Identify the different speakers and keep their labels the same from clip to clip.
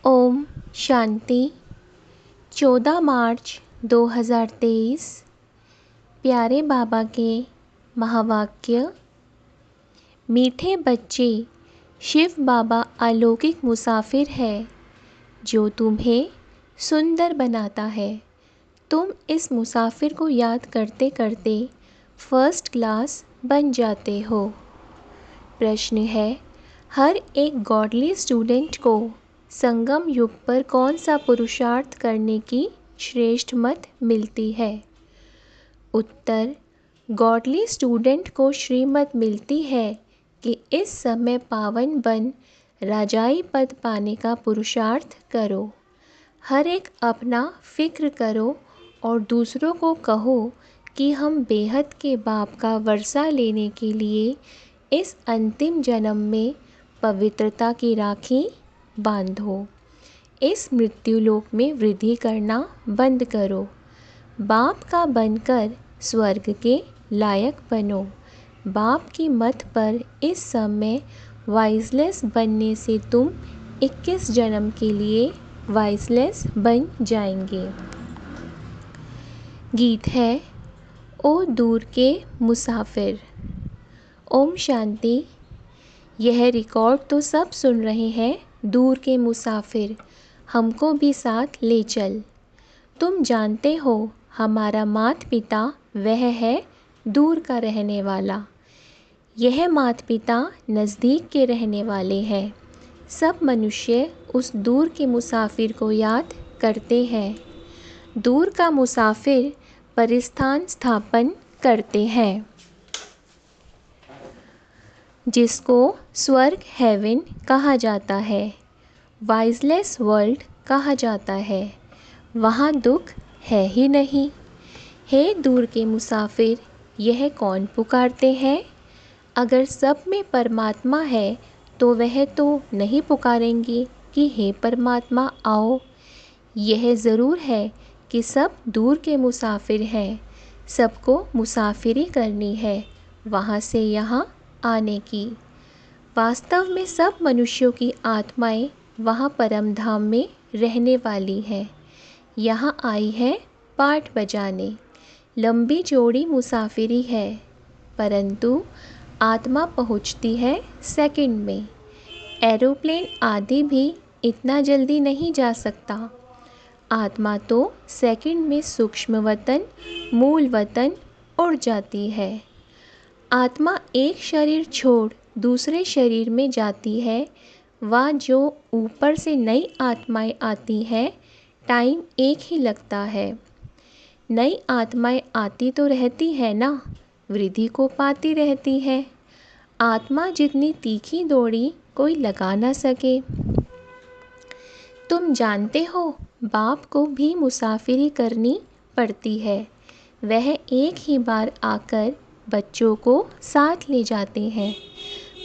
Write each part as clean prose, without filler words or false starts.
Speaker 1: ओम शांति। 14 मार्च 2023। प्यारे बाबा के महावाक्य। मीठे बच्चे, शिव बाबा अलौकिक मुसाफिर है जो तुम्हें सुंदर बनाता है। तुम इस मुसाफिर को याद करते करते फर्स्ट क्लास बन जाते हो। प्रश्न है, हर एक गॉडली स्टूडेंट को संगम युग पर कौन सा पुरुषार्थ करने की श्रेष्ठ मत मिलती है? उत्तर, गॉडली स्टूडेंट को श्रीमत मिलती है कि इस समय पावन बन राजाई पद पाने का पुरुषार्थ करो। हर एक अपना फिक्र करो और दूसरों को कहो कि हम बेहद के बाप का वर्षा लेने के लिए इस अंतिम जन्म में पवित्रता की राखी बांधो। इस मृत्युलोक में वृद्धि करना बंद करो। बाप का बनकर स्वर्ग के लायक बनो। बाप की मत पर इस समय वाइजलेस बनने से तुम 21 जन्म के लिए वाइजलेस बन जाएंगे। गीत है, ओ दूर के मुसाफिर। ओम शांति। यह रिकॉर्ड तो सब सुन रहे हैं। दूर के मुसाफिर, हमको भी साथ ले चल। तुम जानते हो हमारा माता पिता वह है दूर का रहने वाला। यह माता पिता नज़दीक के रहने वाले हैं। सब मनुष्य उस दूर के मुसाफिर को याद करते हैं। दूर का मुसाफिर परिस्थान स्थापन करते हैं जिसको स्वर्ग हेवन कहा जाता है, वाइजलेस वर्ल्ड कहा जाता है। वहाँ दुख है ही नहीं। हे दूर के मुसाफिर, यह कौन पुकारते हैं? अगर सब में परमात्मा है तो वह तो नहीं पुकारेंगे कि हे परमात्मा आओ। यह ज़रूर है कि सब दूर के मुसाफिर हैं। सबको मुसाफिरी करनी है, वहाँ से यहाँ आने की। वास्तव में सब मनुष्यों की आत्माएं वहाँ परम धाम में रहने वाली हैं। यहाँ आई है पाठ बजाने। लंबी चौड़ी मुसाफिरी है, परंतु आत्मा पहुँचती है सेकंड में। एरोप्लेन आदि भी इतना जल्दी नहीं जा सकता। आत्मा तो सेकंड में सूक्ष्म वतन, मूल वतन उड़ जाती है। आत्मा एक शरीर छोड़ दूसरे शरीर में जाती है। वह जो ऊपर से नई आत्माएं आती हैं, टाइम एक ही लगता है। नई आत्माएं आती तो रहती है ना, वृद्धि को पाती रहती है। आत्मा जितनी तीखी दौड़ी कोई लगा ना सके। तुम जानते हो बाप को भी मुसाफिरी करनी पड़ती है। वह एक ही बार आकर बच्चों को साथ ले जाते हैं।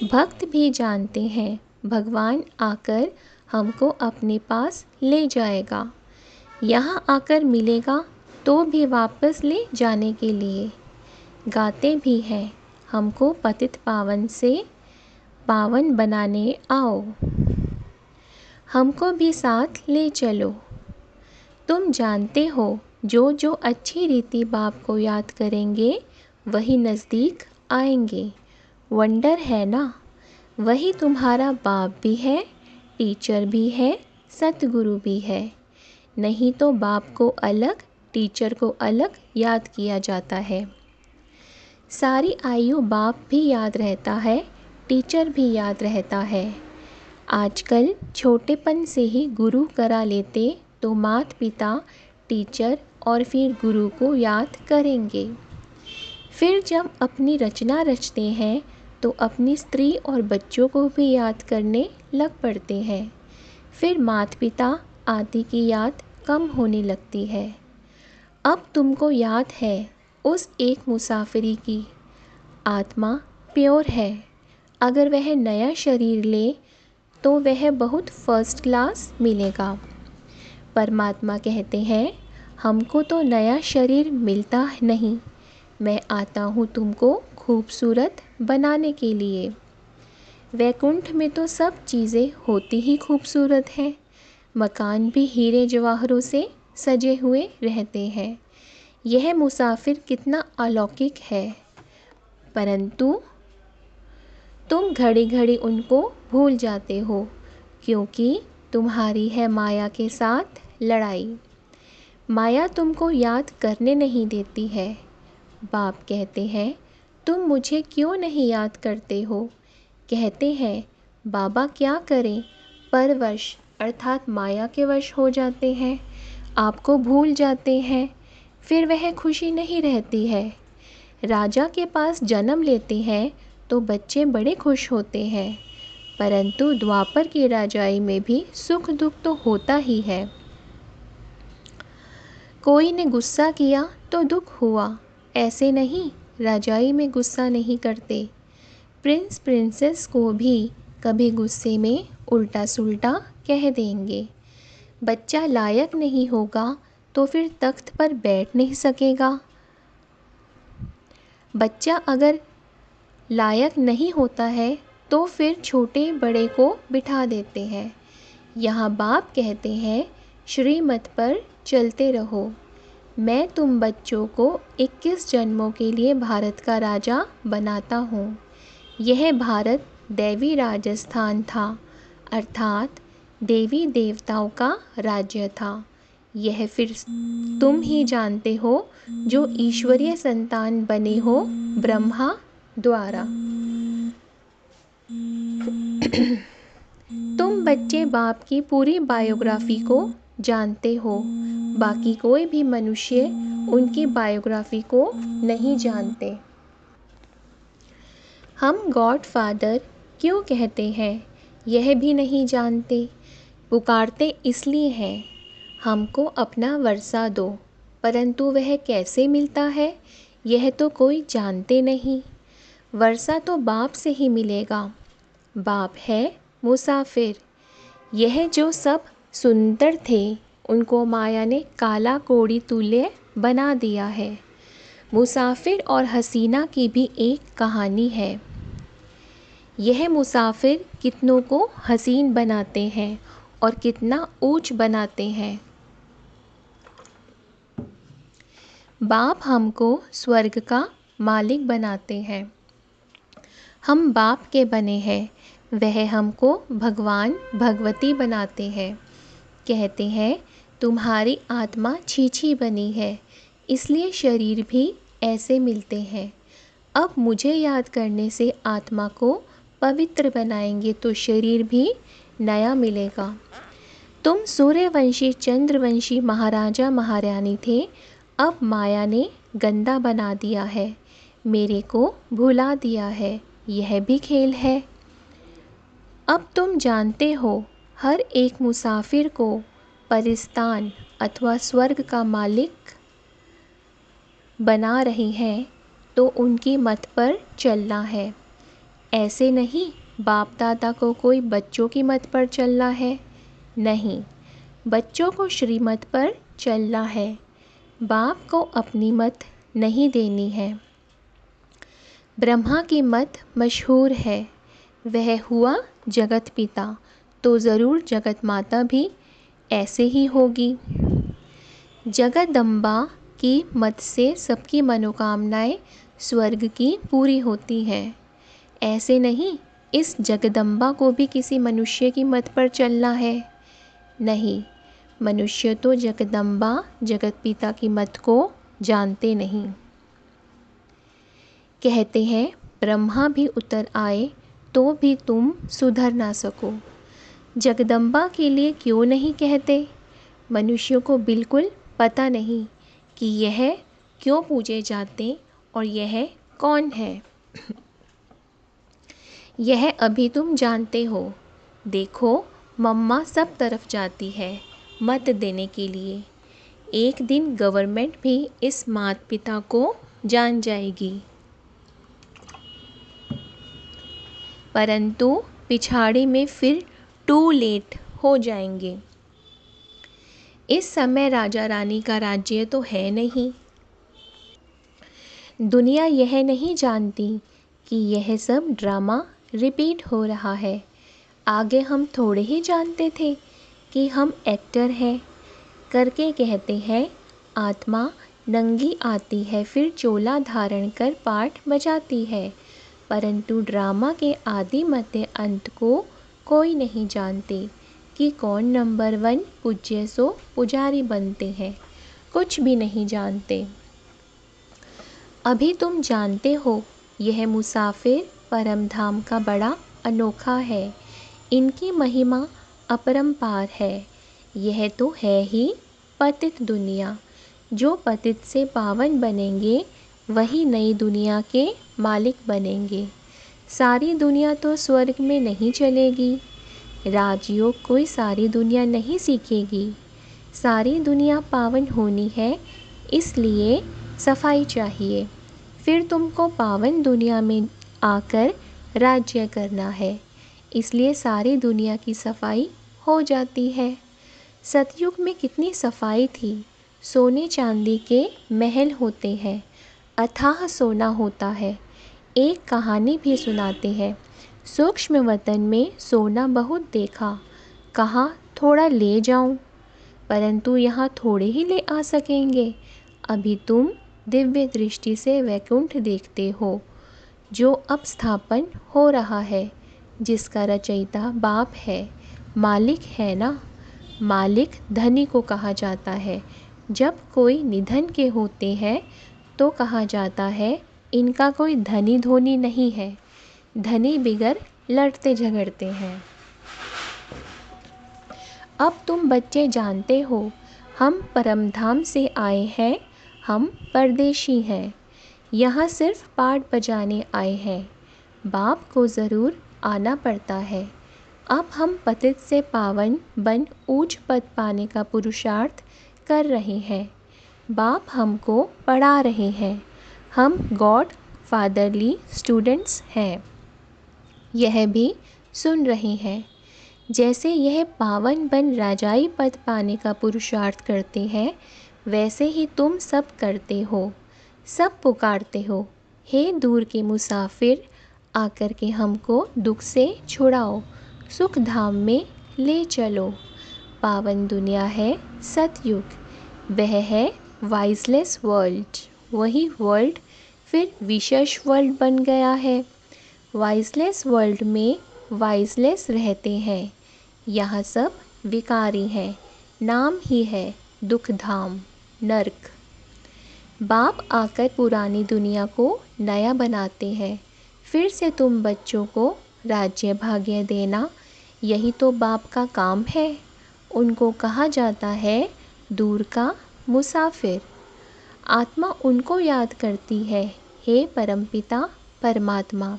Speaker 1: भक्त भी जानते हैं भगवान आकर हमको अपने पास ले जाएगा। यहाँ आकर मिलेगा तो भी वापस ले जाने के लिए। गाते भी हैं, हमको पतित पावन से पावन बनाने आओ। हमको भी साथ ले चलो। तुम जानते हो जो जो अच्छी रीति बाप को याद करेंगे वही नज़दीक आएंगे। वंडर है ना, वही तुम्हारा बाप भी है, टीचर भी है, सतगुरु भी है। नहीं तो बाप को अलग, टीचर को अलग याद किया जाता है। सारी आयु बाप भी याद रहता है, टीचर भी याद रहता है। आजकल छोटेपन से ही गुरु करा लेते तो माता पिता, टीचर और फिर गुरु को याद करेंगे। फिर जब अपनी रचना रचते हैं तो अपनी स्त्री और बच्चों को भी याद करने लग पड़ते हैं। फिर माता पिता आदि की याद कम होने लगती है। अब तुमको याद है उस एक मुसाफिरी की। आत्मा प्योर है। अगर वह नया शरीर ले तो वह बहुत फर्स्ट क्लास मिलेगा। परमात्मा कहते हैं, हमको तो नया शरीर मिलता नहीं, मैं आता हूँ तुमको खूबसूरत बनाने के लिए। वैकुंठ में तो सब चीज़ें होती ही खूबसूरत हैं। मकान भी हीरे जवाहरों से सजे हुए रहते हैं। यह मुसाफिर कितना अलौकिक है, परंतु तुम घड़ी घड़ी उनको भूल जाते हो, क्योंकि तुम्हारी है माया के साथ लड़ाई। माया तुमको याद करने नहीं देती है। बाप कहते हैं, तुम मुझे क्यों नहीं याद करते हो? कहते हैं, बाबा क्या करें, परवश अर्थात माया के वश हो जाते हैं, आपको भूल जाते हैं, फिर वह खुशी नहीं रहती है। राजा के पास जन्म लेते हैं तो बच्चे बड़े खुश होते हैं, परंतु द्वापर की राजाई में भी सुख दुख तो होता ही है। कोई ने गुस्सा किया तो दुख हुआ, ऐसे नहीं, राजाई में गुस्सा नहीं करते। प्रिंस प्रिंसेस को भी कभी गुस्से में उल्टा सुल्टा कह देंगे। बच्चा लायक नहीं होगा तो फिर तख्त पर बैठ नहीं सकेगा। बच्चा अगर लायक नहीं होता है तो फिर छोटे बड़े को बिठा देते हैं। यहाँ बाप कहते हैं, श्रीमत पर चलते रहो। मैं तुम बच्चों को 21 जन्मों के लिए भारत का राजा बनाता हूँ। यह भारत दैवी राजस्थान था, अर्थात देवी देवताओं का राज्य था। यह फिर तुम ही जानते हो जो ईश्वरीय संतान बने हो ब्रह्मा द्वारा। तुम बच्चे बाप की पूरी बायोग्राफी को जानते हो, बाकी कोई भी मनुष्य उनकी बायोग्राफी को नहीं जानते। हम गॉड फादर क्यों कहते हैं, यह भी नहीं जानते। पुकारते इसलिए हैं, हमको अपना वर्षा दो, परंतु वह कैसे मिलता है यह तो कोई जानते नहीं। वर्षा तो बाप से ही मिलेगा। बाप है मुसाफिर। यह जो सब सुंदर थे उनको माया ने काला कोड़ी तुल्य बना दिया है। मुसाफिर और हसीना की भी एक कहानी है। यह मुसाफिर कितनों को हसीन बनाते हैं और कितना ऊंच बनाते हैं। बाप हमको स्वर्ग का मालिक बनाते हैं। हम बाप के बने हैं, वह हमको भगवान भगवती बनाते हैं। कहते हैं, तुम्हारी आत्मा छीछी बनी है, इसलिए शरीर भी ऐसे मिलते हैं। अब मुझे याद करने से आत्मा को पवित्र बनाएंगे तो शरीर भी नया मिलेगा। तुम सूर्यवंशी चंद्रवंशी महाराजा महारानी थे, अब माया ने गंदा बना दिया है, मेरे को भुला दिया है, यह भी खेल है। अब तुम जानते हो, हर एक मुसाफिर को परिस्तान अथवा स्वर्ग का मालिक बना रही हैं, तो उनकी मत पर चलना है। ऐसे नहीं बाप दादा को कोई बच्चों की मत पर चलना है, नहीं, बच्चों को श्रीमत पर चलना है। बाप को अपनी मत नहीं देनी है। ब्रह्मा की मत मशहूर है, वह हुआ जगत पिता, तो ज़रूर जगत माता भी ऐसे ही होगी। जगदम्बा की मत से सबकी मनोकामनाएं स्वर्ग की पूरी होती हैं। ऐसे नहीं इस जगदम्बा को भी किसी मनुष्य की मत पर चलना है, नहीं, मनुष्य तो जगदम्बा जगत पिता की मत को जानते नहीं। कहते हैं, ब्रह्मा भी उतर आए तो भी तुम सुधर ना सको। जगदम्बा के लिए क्यों नहीं कहते? मनुष्यों को बिल्कुल पता नहीं कि यह क्यों पूजे जाते और यह कौन है। यह अभी तुम जानते हो। देखो, मम्मा सब तरफ जाती है मत देने के लिए। एक दिन गवर्नमेंट भी इस माता पिता को जान जाएगी, परंतु पिछाड़ी में फिर टू लेट हो जाएंगे। इस समय राजा रानी का राज्य तो है नहीं। दुनिया यह नहीं जानती कि यह सब ड्रामा रिपीट हो रहा है। आगे हम थोड़े ही जानते थे कि हम एक्टर हैं करके कहते हैं। आत्मा नंगी आती है फिर चोला धारण कर पाठ बजाती है, परंतु ड्रामा के आदि मध्य अंत को कोई नहीं जानते कि कौन नंबर 1 पूज्य सो पुजारी बनते हैं। कुछ भी नहीं जानते। अभी तुम जानते हो यह मुसाफिर परमधाम का बड़ा अनोखा है। इनकी महिमा अपरंपार है। यह तो है ही पतित दुनिया। जो पतित से पावन बनेंगे वही नई दुनिया के मालिक बनेंगे। सारी दुनिया तो स्वर्ग में नहीं चलेगी। राजयोग कोई सारी दुनिया नहीं सीखेगी। सारी दुनिया पावन होनी है, इसलिए सफाई चाहिए। फिर तुमको पावन दुनिया में आकर राज्य करना है, इसलिए सारी दुनिया की सफाई हो जाती है। सतयुग में कितनी सफाई थी। सोने चांदी के महल होते हैं, अथाह सोना होता है। एक कहानी भी सुनाते हैं। सूक्ष्म वतन में सोना बहुत देखा, कहा थोड़ा ले जाऊं, परंतु यहाँ थोड़े ही ले आ सकेंगे। अभी तुम दिव्य दृष्टि से वैकुंठ देखते हो, जो अब स्थापन हो रहा है, जिसका रचयिता बाप है, मालिक है ना। मालिक धनी को कहा जाता है। जब कोई निधन के होते हैं तो कहा जाता है इनका कोई धनी धोनी नहीं है। धनी बिगर लड़ते झगड़ते हैं। अब तुम बच्चे जानते हो हम परमधाम से आए हैं, हम परदेशी हैं। यहाँ सिर्फ पाठ बजाने आए हैं। बाप को ज़रूर आना पड़ता है। अब हम पतित से पावन बन ऊंच पद पाने का पुरुषार्थ कर रहे हैं। बाप हमको पढ़ा रहे हैं। हम गॉड फादरली स्टूडेंट्स हैं। यह भी सुन रहे हैं। जैसे यह पावन बन राजाई पद पाने का पुरुषार्थ करते हैं, वैसे ही तुम सब करते हो। सब पुकारते हो, हे दूर के मुसाफिर, आकर के हमको दुख से छुड़ाओ, सुख धाम में ले चलो। पावन दुनिया है सतयुग, वह है वाइजलेस वर्ल्ड। वही वर्ल्ड फिर विशेष वर्ल्ड बन गया है। वाइजलेस वर्ल्ड में वाइजलेस रहते हैं। यहाँ सब विकारी हैं। नाम ही है दुख धाम, नर्क। बाप आकर पुरानी दुनिया को नया बनाते हैं। फिर से तुम बच्चों को राज्य भाग्य देना, यही तो बाप का काम है। उनको कहा जाता है दूर का मुसाफिर। आत्मा उनको याद करती है, हे परमपिता परमात्मा।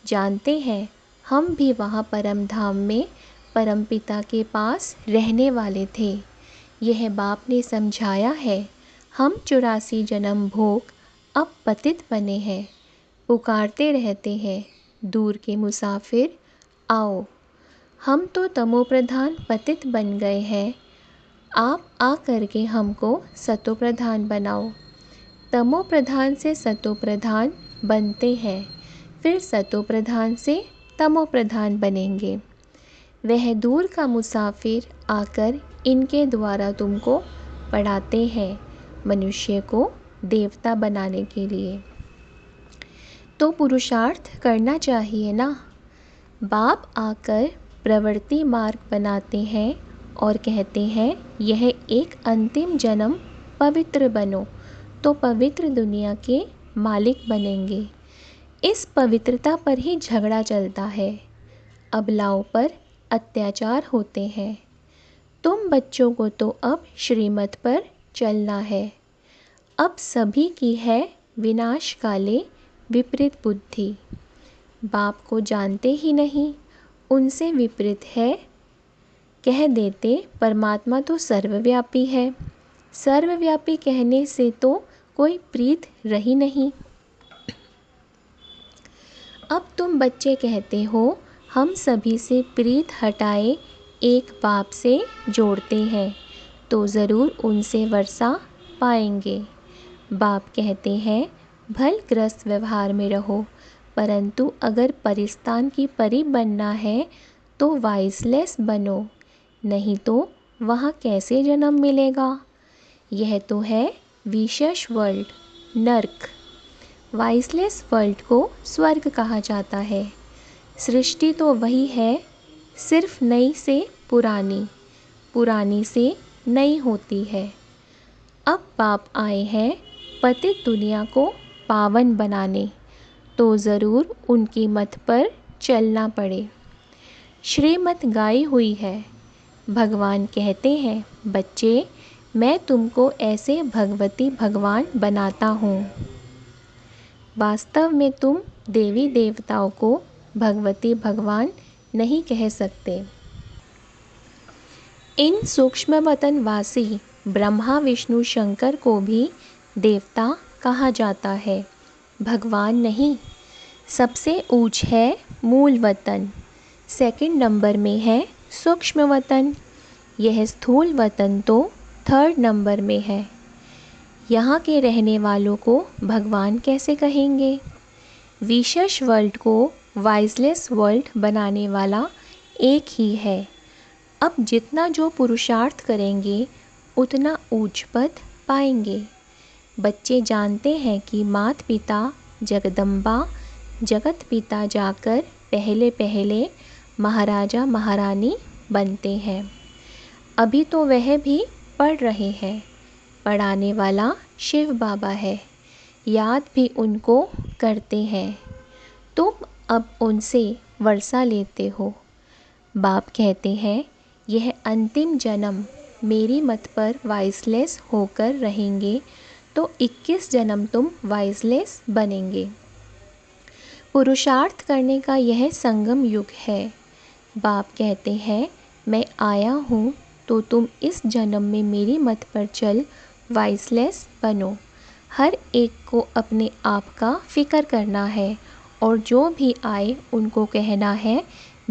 Speaker 1: जानते हैं हम भी वहाँ परम धाम में परमपिता के पास रहने वाले थे। यह बाप ने समझाया है। हम 84 जन्म भोग अब पतित बने हैं। पुकारते रहते हैं, दूर के मुसाफिर आओ। हम तो तमोप्रधान पतित बन गए हैं। आप आ करके हमको सतोप्रधान बनाओ। तमोप्रधान से सतोप्रधान बनते हैं, फिर सतोप्रधान से तमोप्रधान बनेंगे। वह दूर का मुसाफिर आकर इनके द्वारा तुमको पढ़ाते हैं, मनुष्य को देवता बनाने के लिए। तो पुरुषार्थ करना चाहिए ना। बाप आकर प्रवृत्ति मार्ग बनाते हैं और कहते हैं यह एक अंतिम जन्म पवित्र बनो, तो पवित्र दुनिया के मालिक बनेंगे। इस पवित्रता पर ही झगड़ा चलता है। अबलाओं पर अत्याचार होते हैं। तुम बच्चों को तो अब श्रीमत पर चलना है। अब सभी की है विनाश काले विपरीत बुद्धि। बाप को जानते ही नहीं, उनसे विपरीत है। कह देते परमात्मा तो सर्वव्यापी है। सर्वव्यापी कहने से तो कोई प्रीत रही नहीं। अब तुम बच्चे कहते हो हम सभी से प्रीत हटाए एक बाप से जोड़ते हैं, तो ज़रूर उनसे वर्षा पाएंगे। बाप कहते हैं भलग्रस्त व्यवहार में रहो, परंतु अगर परिस्तान की परी बनना है तो वाइसलेस बनो। नहीं तो वहाँ कैसे जन्म मिलेगा। यह तो है विशेष वर्ल्ड, नर्क। वाइसलेस वर्ल्ड को स्वर्ग कहा जाता है। सृष्टि तो वही है, सिर्फ नई से पुरानी, पुरानी से नई होती है। अब बाप आए हैं पतित दुनिया को पावन बनाने, तो ज़रूर उनकी मत पर चलना पड़े। श्रीमत गाई हुई है। भगवान कहते हैं, बच्चे मैं तुमको ऐसे भगवती भगवान बनाता हूँ। वास्तव में तुम देवी देवताओं को भगवती भगवान नहीं कह सकते। इन सूक्ष्म वतनवासी ब्रह्मा विष्णु शंकर को भी देवता कहा जाता है, भगवान नहीं। सबसे ऊंच है मूल वतन, सेकंड नंबर में है सूक्ष्म वतन, यह स्थूल वतन तो थर्ड नंबर में है। यहाँ के रहने वालों को भगवान कैसे कहेंगे। विशेष वर्ल्ड को वाइसलेस वर्ल्ड बनाने वाला एक ही है। अब जितना जो पुरुषार्थ करेंगे उतना उच्च पद पाएंगे। बच्चे जानते हैं कि माता पिता जगदम्बा जगत पिता जाकर पहले पहले महाराजा महारानी बनते हैं। अभी तो वह भी पढ़ रहे हैं। पढ़ाने वाला शिव बाबा है, याद भी उनको करते हैं। तुम अब उनसे वर्षा लेते हो। बाप कहते हैं, यह अंतिम जन्म मेरी मत पर वाइसलेस होकर रहेंगे तो 21 जन्म तुम वाइसलेस बनेंगे। पुरुषार्थ करने का यह संगम युग है। बाप कहते हैं, मैं आया हूँ तो तुम इस जन्म में मेरी मत पर चल वाइसलेस बनो। हर एक को अपने आप का फ़िक्र करना है और जो भी आए उनको कहना है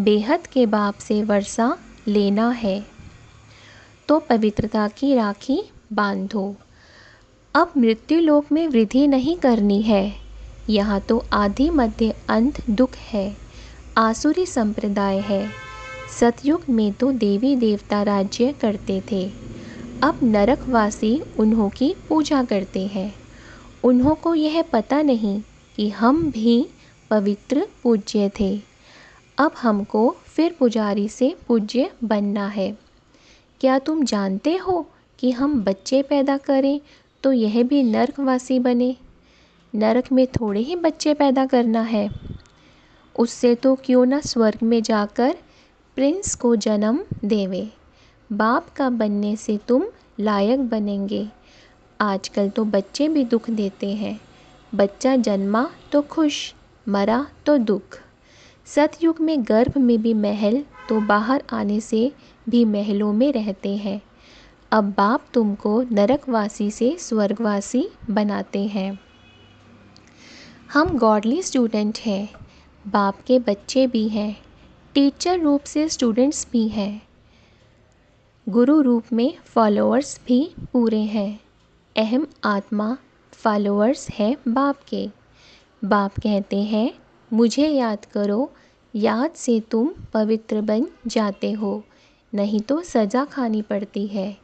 Speaker 1: बेहद के बाप से वर्षा लेना है। तो पवित्रता की राखी बांधो। अब मृत्यु लोक में वृद्धि नहीं करनी है। यहाँ तो आदि मध्य अंत दुख है, आसुरी संप्रदाय है। सतयुग में तो देवी देवता राज्य करते थे। अब नरकवासी उन्हों की पूजा करते हैं। उन्हों को यह पता नहीं कि हम भी पवित्र पूज्य थे। अब हमको फिर पुजारी से पूज्य बनना है। क्या तुम जानते हो कि हम बच्चे पैदा करें तो यह भी नरकवासी बने। नरक में थोड़े ही बच्चे पैदा करना है। उससे तो क्यों ना स्वर्ग में जाकर प्रिंस को जन्म देवे। बाप का बनने से तुम लायक बनेंगे। आजकल तो बच्चे भी दुख देते हैं। बच्चा जन्मा तो खुश, मरा तो दुख। सतयुग में गर्भ में भी महल तो बाहर आने से भी महलों में रहते हैं। अब बाप तुमको नरकवासी से स्वर्गवासी बनाते हैं। हम गॉडली स्टूडेंट हैं, बाप के बच्चे भी हैं, टीचर रूप से स्टूडेंट्स भी हैं, गुरु रूप में फॉलोअर्स भी पूरे हैं। अहम आत्मा फॉलोअर्स है बाप के। बाप कहते हैं, मुझे याद करो, याद से तुम पवित्र बन जाते हो, नहीं तो सज़ा खानी पड़ती है।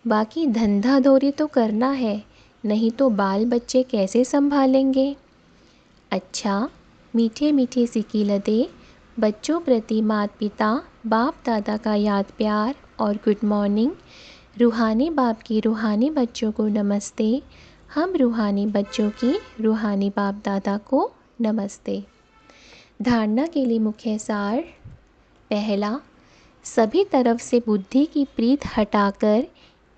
Speaker 1: बाकी धंधा धोरी तो करना है, नहीं तो बाल बच्चे कैसे संभालेंगे। अच्छा, मीठे मीठे सिक्की लदे बच्चों प्रति माता पिता बाप दादा का याद प्यार और गुड मॉर्निंग। रूहानी बाप की रूहानी बच्चों को नमस्ते। हम रूहानी बच्चों की रूहानी बाप दादा को नमस्ते। धारणा के लिए मुख्य सार। पहला, सभी तरफ से बुद्धि की प्रीत हटाकर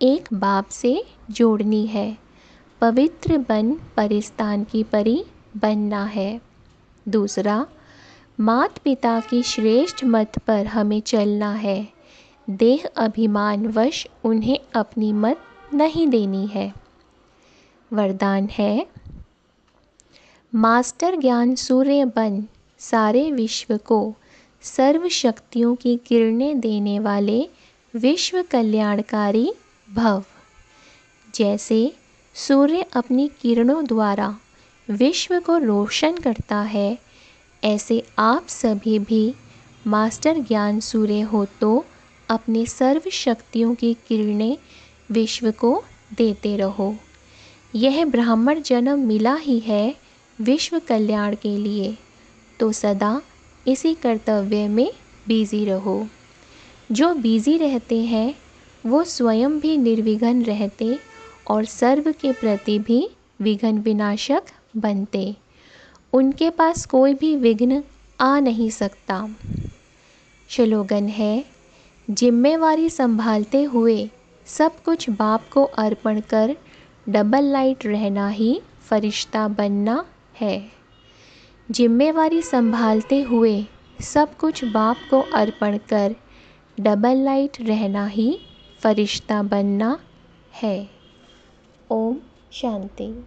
Speaker 1: एक बाप से जोड़नी है। पवित्र बन परिस्तान की परी बनना है। दूसरा, माता पिता की श्रेष्ठ मत पर हमें चलना है। देह अभिमान वश उन्हें अपनी मत नहीं देनी है। वरदान है, मास्टर ज्ञान सूर्य बन सारे विश्व को सर्व शक्तियों की किरणें देने वाले विश्व कल्याणकारी भव। जैसे सूर्य अपनी किरणों द्वारा विश्व को रोशन करता है, ऐसे आप सभी भी मास्टर ज्ञान सूर्य हो तो अपनी सर्व शक्तियों की किरणें विश्व को देते रहो। यह ब्राह्मण जन्म मिला ही है विश्व कल्याण के लिए, तो सदा इसी कर्तव्य में बिजी रहो। जो बिजी रहते हैं वो स्वयं भी निर्विघ्न रहते और सर्व के प्रति भी विघ्न विनाशक बनते। उनके पास कोई भी विघ्न आ नहीं सकता। स्लोगन है, जिम्मेवारी संभालते हुए सब कुछ बाप को अर्पण कर डबल लाइट रहना ही फरिश्ता बनना है। जिम्मेवारी संभालते हुए सब कुछ बाप को अर्पण कर डबल लाइट रहना ही फरिश्ता बनना है। ओम शांति।